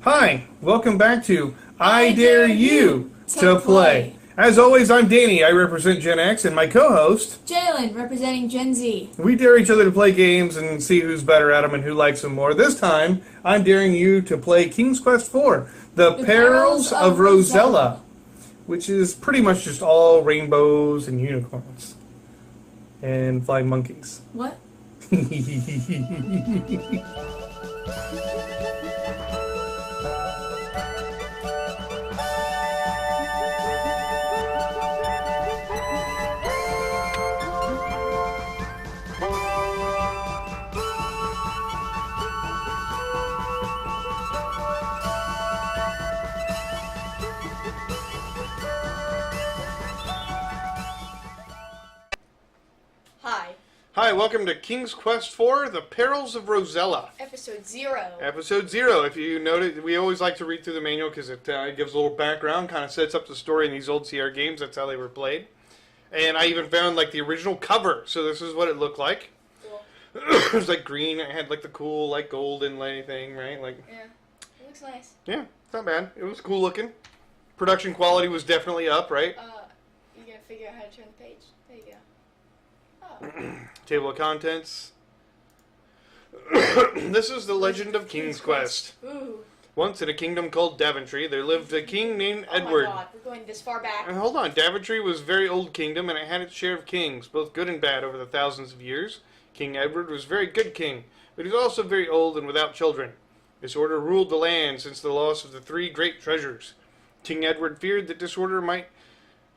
Hi, welcome back to I I Dare Dare You You to to Play. Play. As always, I'm Danny. I represent Gen X, and my co-host. Jalen, representing Gen Z. We dare each other to play games and see who's better at them and who likes them more. This time, I'm daring you to play King's Quest IV: The Perils of Rosella, which is pretty much just all rainbows and unicorns and flying monkeys. What? Hi. Hi, welcome to King's Quest IV: The Perils of Rosella. Episode 0. Episode 0. If you notice, we always like to read through the manual because it gives a little background, kind of sets up the story in these old CR games. That's how they were played. And I even found like the original cover, so this is what it looked like. Cool. It was like green. It had like the cool like golden thing, right? Like Yeah. It looks nice. yeah, it's not bad. It was cool looking. Production quality was definitely up, right? You gotta figure out how to turn the page. There you go. Oh. Table of contents. This is the legend of King's Quest. Ooh. Once in a kingdom called Daventry, there lived a king named Oh Edward. my god, we're going this far back. And hold on, Daventry was a very old kingdom, and it had its share of kings, both good and bad, over the thousands of years. King Edward was a very good king, but he was also very old and without children. Disorder ruled the land since the loss of the 3 great treasures. King Edward feared that disorder might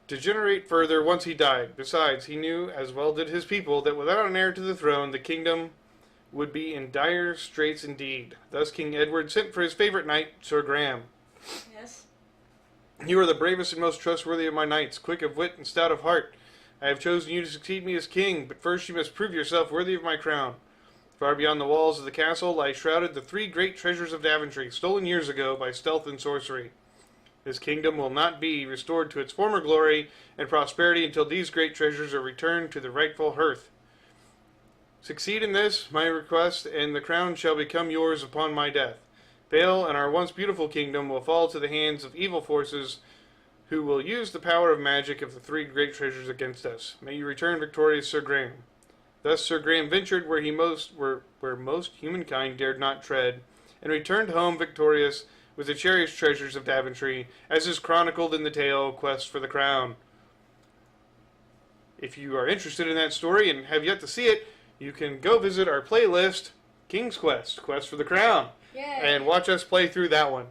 degenerate further once he died. Besides, he knew, as well did his people, that without an heir to the throne, the kingdom would be in dire straits indeed. Thus King Edward sent for his favorite knight, Sir Graham. Yes. You are the bravest and most trustworthy of my knights, quick of wit and stout of heart. I have chosen you to succeed me as king, but first you must prove yourself worthy of my crown. Far beyond the walls of the castle lie shrouded the 3 great treasures of Daventry, stolen years ago by stealth and sorcery. This kingdom will not be restored to its former glory and prosperity until these great treasures are returned to the rightful hearth. Succeed in this, my request, and the crown shall become yours upon my death. Fail, and our once beautiful kingdom will fall to the hands of evil forces who will use the power of magic of the 3 great treasures against us. May you return victorious, Sir Graham. Thus Sir Graham ventured where most humankind dared not tread, and returned home victorious with the cherished treasures of Daventry, as is chronicled in the tale Quest for the Crown. If you are interested in that story and have yet to see it, you can go visit our playlist, King's Quest, Quest for the Crown, Yay. and watch us play through that one.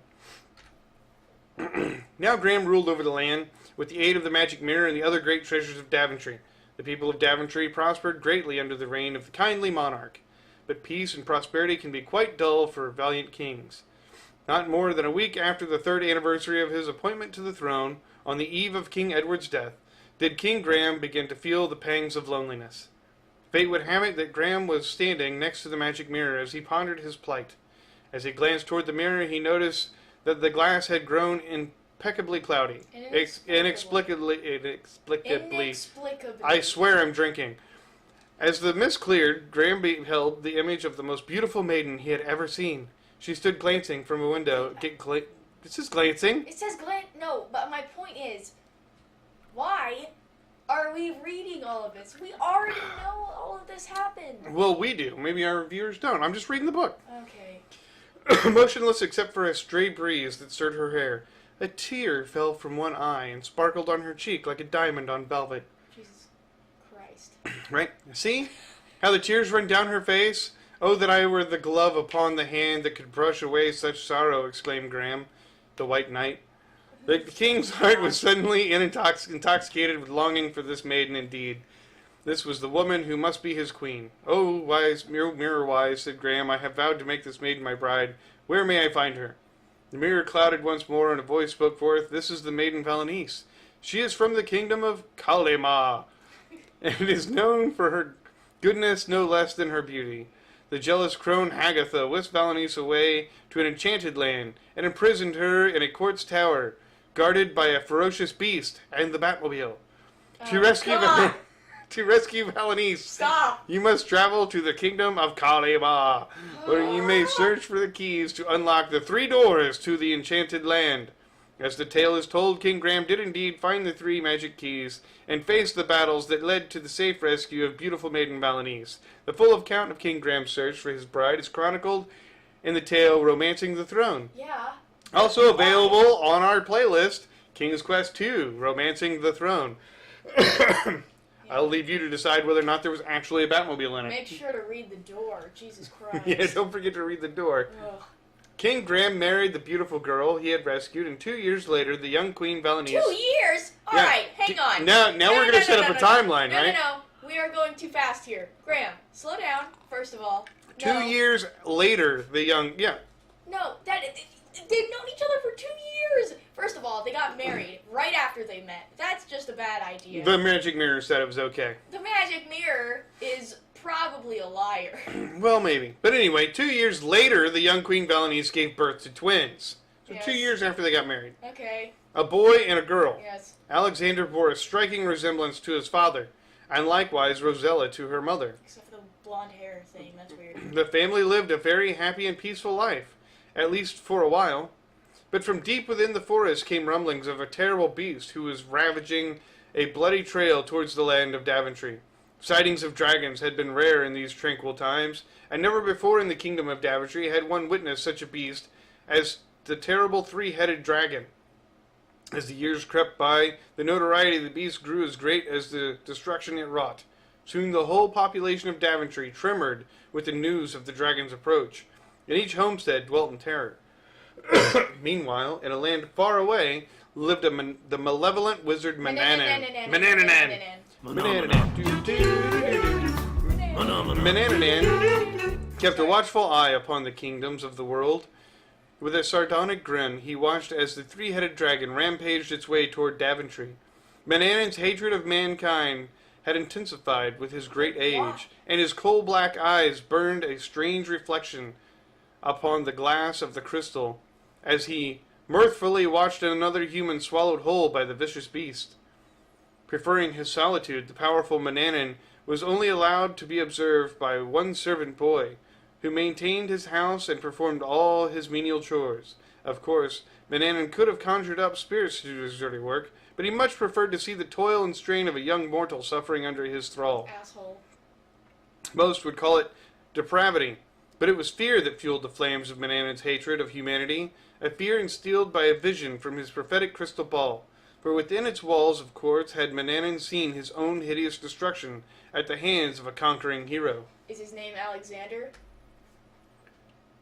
Now Graham ruled over the land with the aid of the magic mirror and the other great treasures of Daventry. The people of Daventry prospered greatly under the reign of the kindly monarch, but peace and prosperity can be quite dull for valiant kings. Not more than a week after the 3rd anniversary of his appointment to the throne, on the eve of King Edward's death, did King Graham begin to feel the pangs of loneliness. Fate would have it that Graham was standing next to the magic mirror as he pondered his plight. As he glanced toward the mirror, he noticed that the glass had grown impeccably cloudy. Inexplicably. I swear I'm drinking. As the mist cleared, Graham beheld the image of the most beautiful maiden he had ever seen. She stood glancing from a window. This is glancing. It says no, but my point is, why are we reading all of this? We already know all of this happened. Well, we do. Maybe our viewers don't. I'm just reading the book. Okay. Motionless except for a stray breeze that stirred her hair, a tear fell from one eye and sparkled on her cheek like a diamond on velvet. Jesus Christ. Right? See? How the tears run down her face? Oh, that I were the glove upon the hand that could brush away such sorrow, exclaimed Graham, the White Knight. The king's heart was suddenly intoxicated with longing for this maiden indeed. This was the woman who must be his queen. Oh, wise, mirror wise, said Graham, I have vowed to make this maiden my bride. Where may I find her? The mirror clouded once more, and a voice spoke forth, This is the maiden Valenice. She is from the kingdom of Kalema, and is known for her goodness no less than her beauty. The jealous crone Hagatha whisked Valenice away to an enchanted land, and imprisoned her in a court's tower, guarded by a ferocious beast and the Batmobile. To rescue To rescue Valanice, Stop. you must travel to the kingdom of Kaleba, where you may search for the keys to unlock the 3 doors to the enchanted land. As the tale is told, King Graham did indeed find the 3 magic keys and face the battles that led to the safe rescue of beautiful maiden Valanice. The full account of King Graham's search for his bride is chronicled in the tale Romancing the Throne. Yeah. Also available on our playlist, King's Quest II, Romancing the Throne. I'll leave you to decide whether or not there was actually a Batmobile in it. Make sure to read the door. Jesus Christ. Yeah, don't forget to read the door. Ugh. King Graham married the beautiful girl he had rescued, and 2 years later, the young Queen Valanice... 2 years? Alright, hang on. Now we're going to set up a timeline, right? No. We are going too fast here. Graham, slow down, first of all. 2 years later, the young... Yeah. No, they've known each other for 2 years. First of all, they got married right after they met. That's just a bad idea. The magic mirror said it was okay. The magic mirror is probably a liar. Well, maybe. But anyway, 2 years later, the young Queen Valanice gave birth to twins. So Yes. 2 years after they got married. Okay, A boy and a girl. yes. Alexander bore a striking resemblance to his father, and likewise Rosella to her mother. Except for the blonde hair thing, that's weird. The family lived a very happy and peaceful life, at least for a while. But from deep within the forest came rumblings of a terrible beast who was ravaging a bloody trail towards the land of Daventry. Sightings of dragons had been rare in these tranquil times, and never before in the kingdom of Daventry had one witnessed such a beast as the terrible 3-headed dragon. As the years crept by, the notoriety of the beast grew as great as the destruction it wrought. Soon the whole population of Daventry trembled with the news of the dragon's approach, and each homestead dwelt in terror. Meanwhile, in a land far away, lived the malevolent wizard Manananan. Manananan kept a watchful eye upon the kingdoms of the world. With a sardonic grin, he watched as the 3-headed dragon rampaged its way toward Daventry. Mananan's hatred of mankind had intensified with his great age, and his coal-black eyes burned a strange reflection upon the glass of the crystal as he mirthfully watched another human swallowed whole by the vicious beast. Preferring his solitude, the powerful Mananan was only allowed to be observed by one servant boy, who maintained his house and performed all his menial chores. Of course, Mananan could have conjured up spirits to do his dirty work, but he much preferred to see the toil and strain of a young mortal suffering under his thrall. Asshole. Most would call it depravity, but it was fear that fueled the flames of Mananan's hatred of humanity, a fear instilled by a vision from his prophetic crystal ball. For within its walls of quartz had Mananan seen his own hideous destruction at the hands of a conquering hero. Is his name Alexander?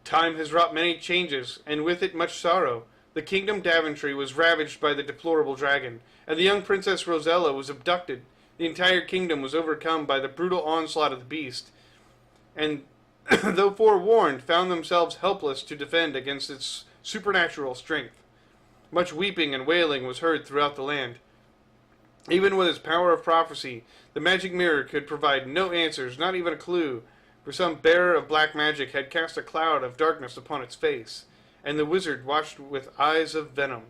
Time has wrought many changes, and with it much sorrow. The kingdom Daventry was ravaged by the deplorable dragon, and the young princess Rosella was abducted. The entire kingdom was overcome by the brutal onslaught of the beast, and though forewarned, found themselves helpless to defend against its supernatural strength. Much weeping and wailing was heard throughout the land. Even with its power of prophecy, the magic mirror could provide no answers, not even a clue, for some bearer of black magic had cast a cloud of darkness upon its face, and the wizard watched with eyes of venom.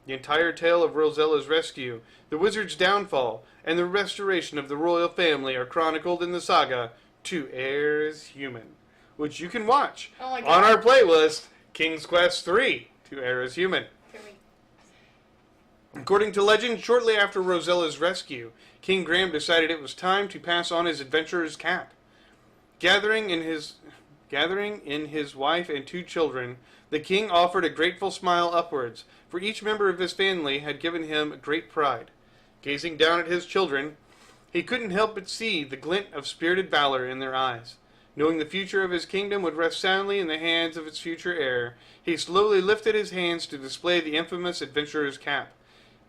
The entire tale of Rosella's rescue, the wizard's downfall, and the restoration of the royal family are chronicled in the saga To Err is Human, which you can watch Oh my on God. our playlist, King's Quest III, To Err is Human. Can we... According to legend, shortly after Rosella's rescue, King Graham decided it was time to pass on his adventurer's cap. Gathering in his wife and 2 children, the king offered a grateful smile upwards, for each member of his family had given him great pride. Gazing down at his children, he couldn't help but see the glint of spirited valor in their eyes. Knowing the future of his kingdom would rest soundly in the hands of its future heir, he slowly lifted his hands to display the infamous adventurer's cap.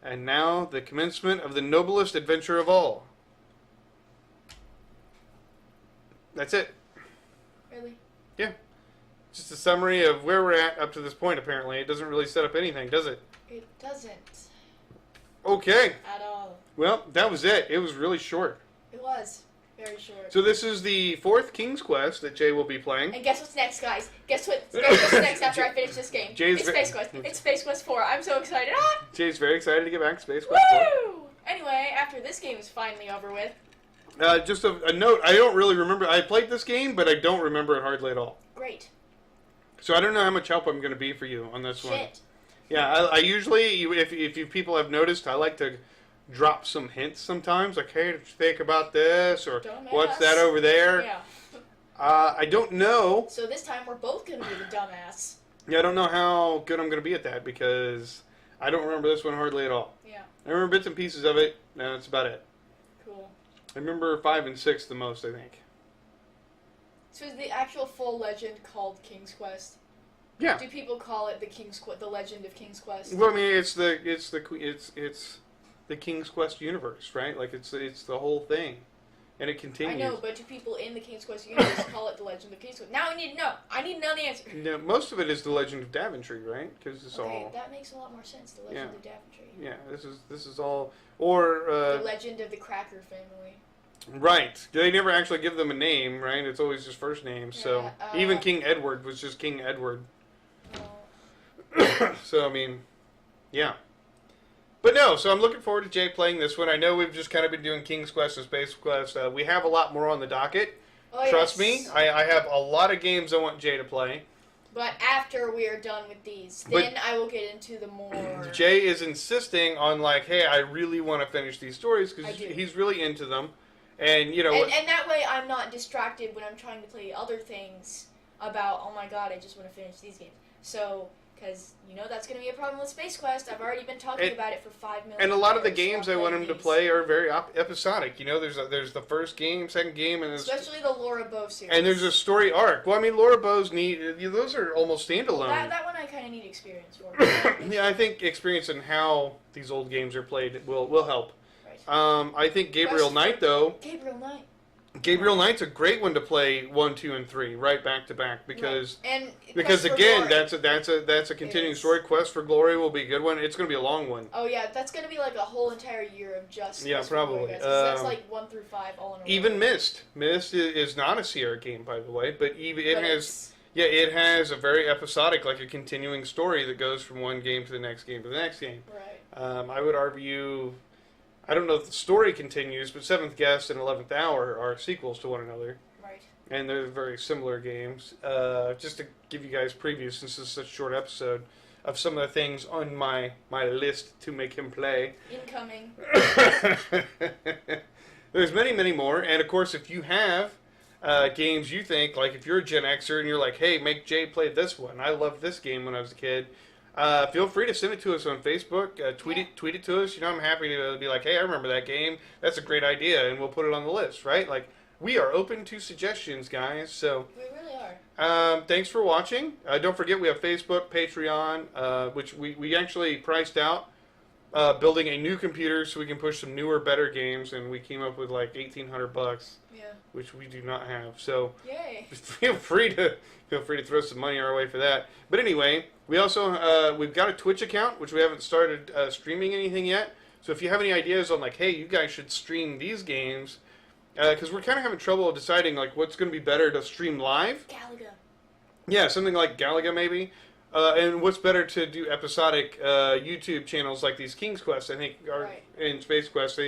And now, the commencement of the noblest adventure of all. That's it. Really? Yeah. Just a summary of where we're at up to this point, apparently. It doesn't really set up anything, does it? It doesn't. Okay. At all. Well, that was it. It was really short. It was. Very short. So this is the 4th King's Quest that Jay will be playing. And guess what's next, guys? Guess what's next after I finish this game? Jay's It's Space Quest. It's Space Quest 4. I'm so excited. Ah! Jay's very excited to get back to Space Quest 4. Woo! Anyway, after this game is finally over with, Just a note. I don't really remember. I played this game, but I don't remember it hardly at all. Great. So I don't know how much help I'm going to be for you on this one. Shit. Yeah, I usually, if you people have noticed, I like to drop some hints sometimes. Like, hey, did you think about this? Or Dumbass. what's that over there? Yeah. I don't know. So this time we're both gonna be the dumbass. Yeah, I don't know how good I'm going to be at that because I don't remember this one hardly at all. Yeah. I remember bits and pieces of it, and that's about it. Cool. I remember 5 and 6 the most, I think. So is the actual full legend called King's Quest? Yeah. Do people call it the Legend of King's Quest? Well, I mean, it's the King's Quest universe, right? Like it's the whole thing, and it continues. I know, but do people in the King's Quest universe call it the Legend of King's Quest? Now I need to know. I need to know the answer. No, most of it is the Legend of Daventry, right? Because it's Okay, all. that makes a lot more sense. The Legend of Daventry. Yeah, this is all or. The Legend of the Cracker Family. Right. They never actually give them a name, right? It's always just first names. So even King Edward was just King Edward. So, I mean, yeah. But no, so I'm looking forward to Jay playing this one. I know we've just kind of been doing King's Quest and Space Quest. We have a lot more on the docket. Oh, Trust yes. me, I have a lot of games I want Jay to play. But after we are done with these, then I will get into the more... Jay is insisting on, like, hey, I really want to finish these stories because he's really into them. And, you know... And that way I'm not distracted when I'm trying to play other things about, oh my god, I just want to finish these games. So... Because, you know, that's going to be a problem with Space Quest. I've already been talking about it for 5 million And a lot of the years, games so I want him to play are very episodic. You know, there's the first game, second game, and especially the Laura Bow series. And there's a story arc. Well, I mean, Laura Bow's those are almost standalone. That one I kind of need experience for. Yeah, I think experience in how these old games are played will help. Right. I think Gabriel Knight, though... Gabriel Knight's a great one to play 1, 2, and 3 right back to back because Quest for again Glory. that's a continuing story. Quest for Glory will be a good one. It's going to be a long one. Oh yeah, that's going to be like a whole entire year of just yeah, Quest probably. For Glory, that's like 1 through 5 all in a row. Even Myst is not a Sierra game, by the way, but it has a very episodic, like a continuing story that goes from one game to the next game to the next game. Right. I would argue. I don't know if the story continues, but Seventh Guest and 11th Hour are sequels to one another. Right. And they're very similar games. Just to give you guys previews, since this is such a short episode, of some of the things on my list to make him play. Incoming. There's many, many more. And, of course, if you have games you think, like if you're a Gen Xer and you're like, hey, make Jay play this one. I loved this game when I was a kid. Feel free to send it to us on Facebook. Tweet it to us. You know, I'm happy to be like, hey, I remember that game. That's a great idea, and we'll put it on the list, right? Like, we are open to suggestions, guys. So we really are. Thanks for watching. Don't forget we have Facebook, Patreon, which we actually priced out building a new computer so we can push some newer, better games, and we came up with like $1,800. Yeah. Which we do not have. So yay. feel free to throw some money our way for that. But anyway, we also we've got a Twitch account which we haven't started streaming anything yet. So if you have any ideas on like, hey, you guys should stream these games, because we're kind of having trouble deciding like what's going to be better to stream live. Galaga. Yeah, something like Galaga maybe. And what's better to do episodic YouTube channels like these King's Quest, I think, are in Space Quest.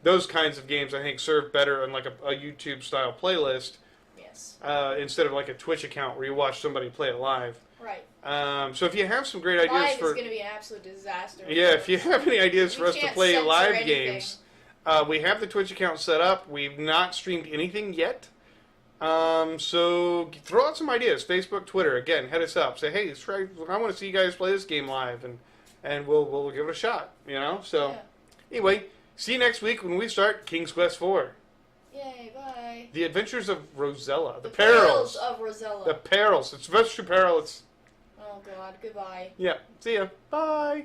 Those kinds of games, I think, serve better on like a YouTube-style playlist. Yes. Instead of like a Twitch account where you watch somebody play it live. Right. So if you have some great ideas live for... is going to be an absolute disaster. Yeah, if you have any ideas for us to play live anything. games, we have the Twitch account set up. We've not streamed anything yet. So throw out some ideas. Facebook, Twitter, again, hit us up. Say, hey, I want to see you guys play this game live, and we'll give it a shot. You know. So anyway, see you next week when we start King's Quest 4. Yay! Bye. The Adventures of Rosella. The perils of Rosella. The perils. It's Adventure Perils. Oh God. Goodbye. Yeah. See ya. Bye.